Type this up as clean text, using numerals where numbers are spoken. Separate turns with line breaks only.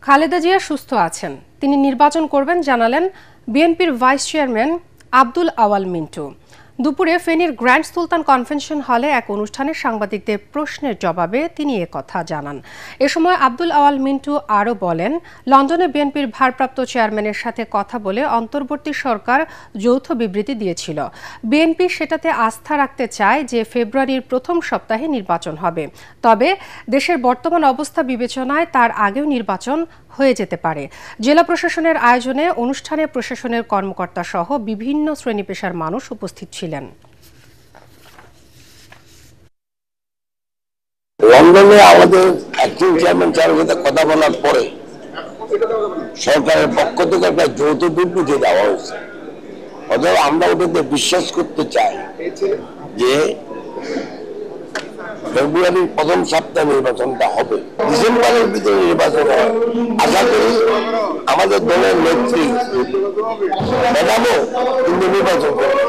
খালেদা জিয়া সুস্থ আছেন, তিনি নির্বাচন করবেন জানালেন বিএনপির ভাইস চেয়ারম্যান আব্দুল আওয়াল মিন্টু। দুপুরে ফেনীর গ্র্যান্ড সুলতান কনভেনশন হলে এক অনুষ্ঠানে সাংবাদিকদের প্রশ্নের জবাবে তিনি একথা জানান। এ সময় আব্দুল আওয়াল মিন্টু আরও বলেন, লন্ডনে বিএনপির ভারপ্রাপ্ত চেয়ারম্যানের সাথে কথা বলে অন্তর্বর্তী সরকার যৌথ বিবৃতি দিয়েছিল। বিএনপি সেটাতে আস্থা রাখতে চায় যে ফেব্রুয়ারির প্রথম সপ্তাহে নির্বাচন হবে, তবে দেশের বর্তমান অবস্থা বিবেচনায় তার আগেও নির্বাচন হয়ে যেতে পারে। জেলা প্রশাসনের আয়োজনে অনুষ্ঠানে প্রশাসনের কর্মকর্তা সহ বিভিন্ন শ্রেণী পেশার মানুষ উপস্থিত ছিলেন।
লন্ডনে আমাদের অ্যাক্টিং চেয়ারম্যান স্যারের সাথে কথা বলার পরে সরকারের পক্ষ থেকে একটা যৌথ বিবৃতি দেওয়া হয়েছে। অথবা আমরা ওটাতে বিশ্বাস করতে চাই যে ফেব্রুয়ারির প্রথম সপ্তাহে নির্বাচনটা হবে, ডিসেম্বরের ভিতরে নির্বাচন হয়। আশা করি আমাদের দলের নেত্রী ম্যাডামও কিন্তু নির্বাচন করবে।